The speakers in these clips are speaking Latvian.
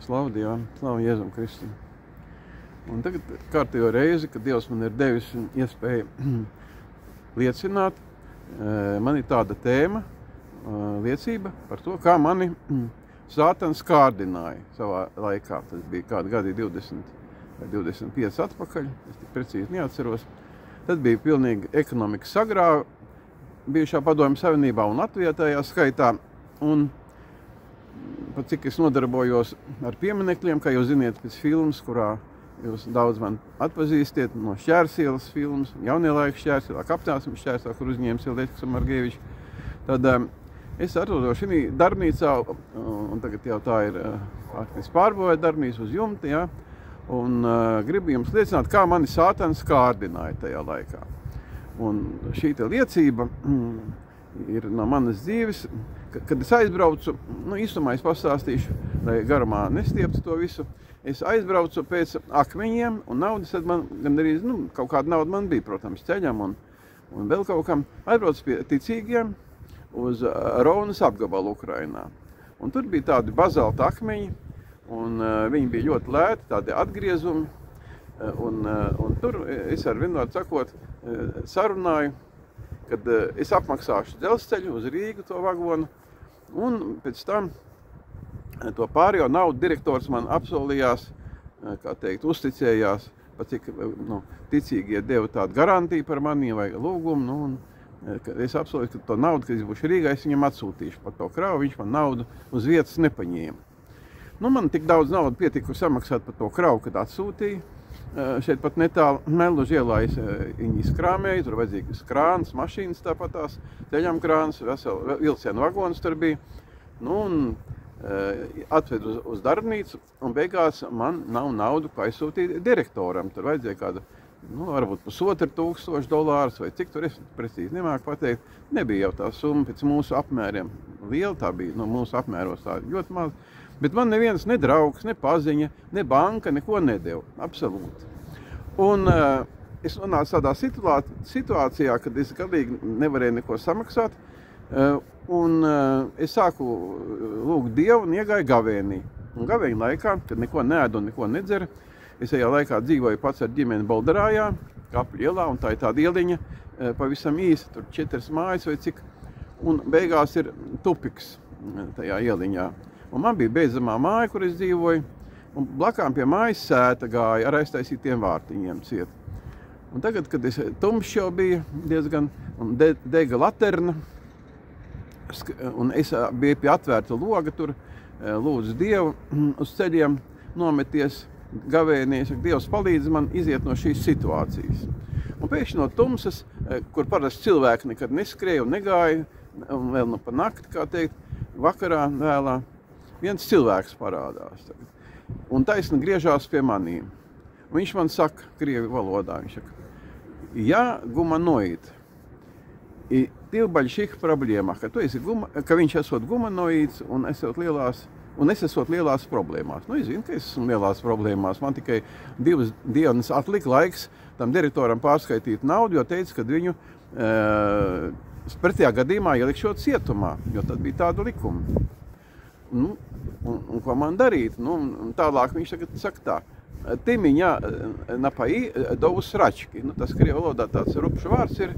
Slavu Dievam, slavu Jēzum Kristum. Un tagad kārtējo reizi, kad Dievs man ir devis iespēju liecināt, man ir tāda tēma, liecība par to, kā mani Sātans kārdināja savā laikā. Tas bija kādi gadi 20 vai 25 atpakaļ, es tik precīzi neatceros. Tad bija pilnīgi ekonomikas sagrāva bijušā Padomju Savienībā un Latvijā tajā skaitā. Un pat cik es nodarbojos ar pieminekļiem, kā jūs ziniet, pēc filmas, kurā jūs daudz man atpazīstiet, no Šķērsielas filmas, Jaunie laiki Šķērsielā, Kapteinis Šķērsielā, kur uzņēma Silvestris Margevičs. Tad es atrodos šī darbnīcā, un tagad jau tā ir pārbūvēta darbnīca uz jumta, ja, un gribu jums liecināt, kā mani Sātans kārdināja tajā laikā. Un šī liecība ir no manas dzīves, kad es aizbraucu, īstumā es pastāstīšu, lai garumā nestieptu to visu. Es aizbraucu pēc akmeņiem un naudas, tad man gandrīz, kaut kāda nauda man bija, protams, ceļam un vēl kaut kam. Aizbraucu pie ticīgiem uz Rovnas apgabalu Ukrainā. Un tur bija tādi bazalta akmeņi, un viņi bija ļoti lēti, tādi atgriezumi. Un tur es ar vienvārdu sakot sarunāju, kad es apmaksāšu dzelzceļu uz Rīgu to vagonu, un pēc tam to pārējo naudu direktors man apsolījās, kā teikt, uzticējās, pat cik ticīgie deva tādu garantiju par mani vai lūgumu, es apsolīju, ka to naudu, kad es būšu Rīgā, es viņam atsūtīšu par to kravu, viņš man naudu uz vietas nepaņēma. Man tik daudz naudu pietika samaksāt par to kravu, kad atsūtīju. Šeit pat netālu Mellužu ielā viņi izkrāmēja, tur vajadzīgas krānas, mašīnas tāpatās, ceļam krānas, veseli vilcienu vagons tur bija. Atvedu uz darbnīcu, un beigās man nav naudu, ko aizsūtīt direktoram. Tur vajadzēja kādu, varbūt $1500 vai cik tur, es precīzi nemāku pateikt. Nebija jau tā summa pēc mūsu apmēriem liela, tā bija mūsu apmēros tā ļoti maz. Bet man neviens, ne draugs, ne paziņa, ne banka, neko nedeva. Absolūti. Un es nonācu tādā situācijā, kad es galīgi nevarēju neko samaksāt. Un es sāku lūgt Dievu un iegāju gavēnī. Un gavēņa laikā, kad neko neēdu un neko nedzeru, es tajā laikā dzīvoju pats ar ģimeni Bolderājā, Kapļu ielā, un tā ir tāda ieliņa pavisam īsa, tur 4 mājas vai cik. Un beigās ir tupiks tajā ieliņā. Un man bija beidzamā māja, kur es dzīvoju, un blakām pie mājas sēta gāja ar aiztaisītiem vārtiņiem ciet. Un tagad, kad tumšs jau bija diezgan, un dega laterna, un es biju pie atvērta loga tur, lūdzu Dievu uz ceļiem nometies gavēnī, es saku, Dievs palīdz man iziet no šīs situācijas. Un pēkšņi no tumsas, kur parasti cilvēki nekad neskrēja un negāja, un vēl pa nakti, kā teikt, vakarā vēlā, viens cilvēks parādās. Un taisni griežās pie manīm. Un viņš man saka, krievi valodā, viņš saka, ja gumanoid, tev baļšīk problēma, ka viņš esot gumanoids un es esot lielās problēmās. Es zinu, ka es esmu lielās problēmās. Man tikai 2 dienas atlika laiks tam direktoram pārskaitīt naudu, jo teica, ka viņu pretējā gadījumā ielikšot cietumā, jo tad bija tāda likuma. Un ko man darīt? Tālāk viņš tagad saka tā. Ты меня напои до усрачки. Tas krievu valodā tāds rupšs vārds ir.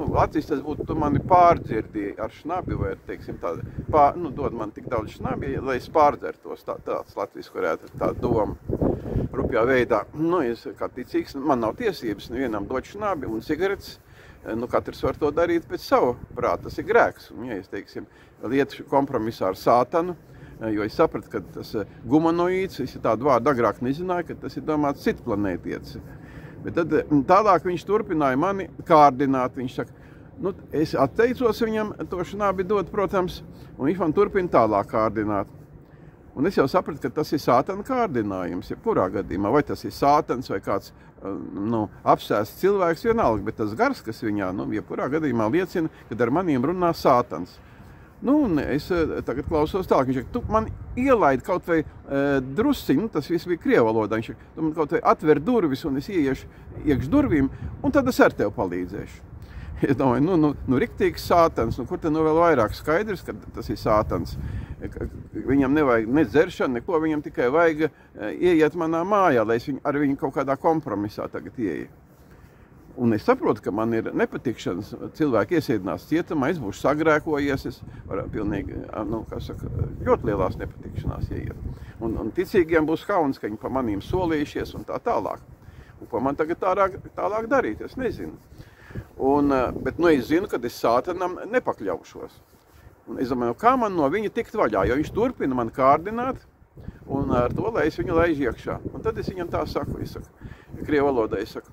Latvijas tas būtu, tu mani pārdzirdīji ar šnabi vai, teiksim, tādu, dod man tik daudz šnabi, lai es pārdzertos. Tāds Latvijas varētu tā doma rupjā veidā. Es kā ticīgs, man nav tiesības nevienam dot šnabi un cigaretes. Katrs var to darīt pēc savu prātu, tas ir grēks. Un, ja es, teiksim, lietu kompromisā ar Sātanu, jo es sapratu, ka tas gumanoīds, es tādu vārdu agrāk nezināju, ka tas ir domāts citplanētietis. Bet tad tālāk viņš turpināja mani kārdināt. Viņš saka, es atteicos viņam to šnabi dot, protams, un viņš man turpina tālāk kārdināt. Un es jau sapratu, ka tas ir Sātana kārdinājums, jebkurā gadījumā, vai tas ir Sātans vai kāds apsēsts cilvēks, vienalga, bet tas gars, kas viņā, jebkurā gadījumā liecina, kad ar maniem runā Sātans. Un es tagad klausos tālāk, viņš saka, tu man ielaidi kaut vai drusciņu, tas viss bija krievu valodā, viņš saka, tu man kaut vai atver durvis un es ieiešu iekš durvīm, un tad es ar tev palīdzēšu. Es domāju, riktīgs Sātans, kur te vēl vairāk skaidrs, ka tas ir Sātans. Viņam nevajag ne dzeršanu, neko, viņam tikai vajag ieiet manā mājā, lai es ar viņu kaut kādā kompromisā tagad ieeju. Un es saprotu, ka man ir nepatikšanas, cilvēki iesēdinās cietumā, es būšu sagrēkojies, es varu pilnīgi, ļoti lielās nepatikšanās ieiet. Un ticīgiem būs kauns, ka viņi pa manīm solījušies un tā tālāk. Un ko man tagad tālāk darīt, es nezinu. Bet es zinu, ka es Sātanam nepakļaušos. Un es domāju, kā man no viņa tikt vaļā, jo viņš turpina man kārdināt, un ar to, lai es viņu laižu iekšā. Un tad es viņam tā saku, krievu valodā es saku,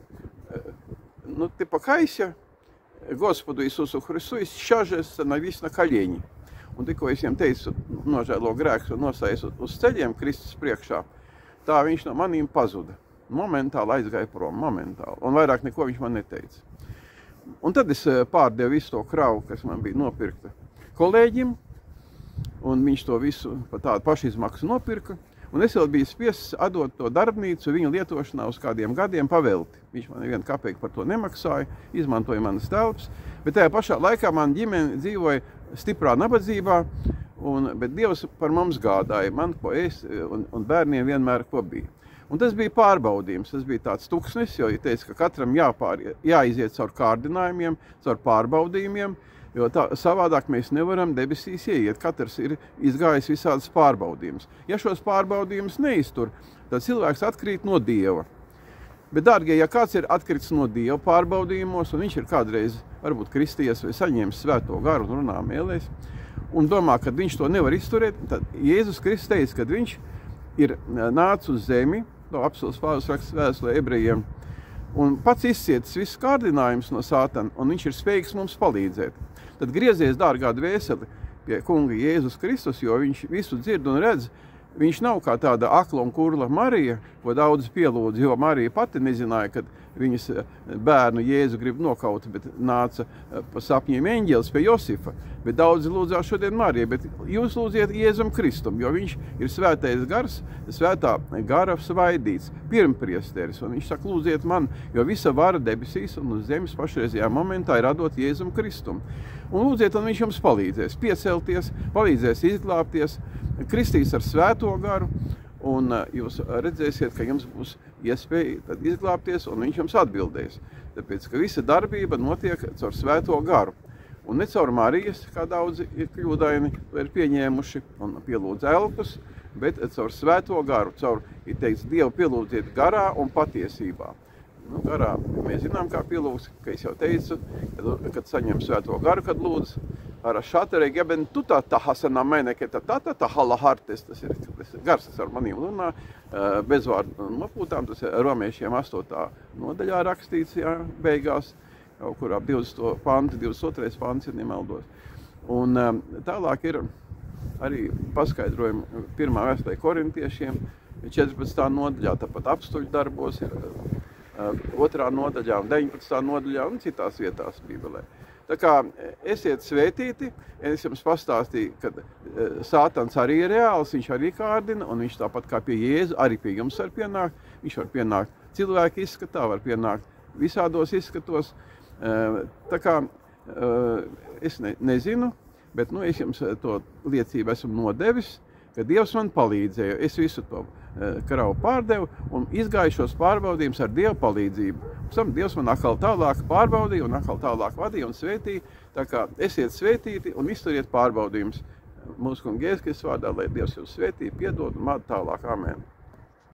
ты покайся, Господу Иисусу Христу, и сейчас же становись на колени. Un tikko es viņam teicu, nožēlo grēkus un nostājies uz ceļiem Kristus priekšā, tā viņš no manīm pazuda. Momentāli aizgāja prom, momentāli. Un vairāk neko viņš man neteica. Un tad es pārdevu visu to kravu, kas man bija nopirkta kolēģim, un viņš to visu pa tādu pašizmaksu nopirka. Un es vēl biju spiests atdot to darbnīcu viņa lietošanā uz kādiem gadiem pavelti. Viņš man nevienu kapeiku par to nemaksāja, izmantoja manas telpas, bet tajā pašā laikā man ģimene dzīvoja stiprā nabadzībā, bet Dievs par mums gādāja, man ko es un bērniem vienmēr ko bija. Un tas bija pārbaudījums, tas bija tāds tuksnis, jo teica, ka katram jāiziet caur kārdinājumiem, caur pārbaudījumiem, jo savādāk mēs nevaram debesīs ieiet. Katrs ir izgājis visādas pārbaudījumus. Ja šos pārbaudījumus neiztur, tad cilvēks atkrīt no Dieva. Bet, dārgie, ja kāds ir atkritis no Dieva pārbaudījumos, un viņš ir kādreiz varbūt kristījies vai saņēmis svēto garu un runā mēlēs, un domā, ka viņš to nevar izturēt, tad Jēzus Kristus teica, kad viņš ir nācis uz zemi, to apostols Pāvils raksta vēstulē ebrejiem, un pats izcietis visus kārdinājumus no Sātana, un viņš ir spējīgs mums palīdzēt. Tad griezies, dārgā dvēseli, pie kunga Jēzus Kristus, jo viņš visu dzird un redz. Viņš nav kā tāda akla un kurla Marija, ko daudz pielūdz, jo Marija pati nezināja, kad viņas bērnu Jēzu grib nokaut, bet nāca pa sapņiem eņģelis pie Josifa. Bet daudzi lūdzās šodien Mariju, bet jūs lūdziet Jēzum Kristum, jo viņš ir svētais gars, svētā gara svaidīts, pirmpriesteris. Un viņš saka, lūdziet man, jo visa vara debesīs un uz zemes pašreizajā momentā ir atdot Jēzum Kristum. Un lūdziet, un viņš jums palīdzēs piecelties, palīdzēs izglābties, kristīs ar svēto garu, un jūs redzēsiet, ka jums būs iespēja tad izglābties, un viņš jums atbildēs. Tāpēc, ka visa darbība notiek caur svēto garu. Un ne caur Marijas, kā daudzi ir kļūdaini, to ir pieņēmuši un pielūdz elpas, bet caur svēto garu, caur, ir teikts, Dievu pielūdziet garā un patiesībā. Garā mēs zinām, kā pielūgs, ka es jau teicu, kad saņem svēto garu, kad lūdz, ar šāterē geben tutā tahasana meneketa tā halahartes, tas ir gars, tas ar manīm runā, bezvārdu nopūtām, tas ir romiešiem 8. nodaļā rakstīts, jā, beigās, kaut kur ap 22. pants, ja nemaldos. Un tālāk ir arī paskaidrojumi 1. vēstulē korintiešiem, 14. nodaļā, tāpat apstuļu darbos ir 2. nodaļā un 19. nodaļā un citās vietās Bībelē. Tā kā esiet svētīti, es jums pastāstīju, ka Sātans arī ir reāls, viņš arī kārdina, un viņš tāpat kā pie Jēzu arī pie jums var pienākt. Viņš var pienākt cilvēku izskatā, var pienākt visādos izskatos. Tā kā es nezinu, bet es jums to liecību esmu nodevis, ka Dievs man palīdzēja. Es visu to kravu pārdevu un izgāju šos pārbaudījumus ar Dieva palīdzību. Pēc tam Dievs man atkal tālāk pārbaudīja un atkal tālāk vadīja un svētīja. Tā kā esiet svētīti un izturiet pārbaudījumus. Mūsu kunga Jēzus Kristus vārdā, lai Dievs jūs svētī, piedod un vada tālāk. Amen.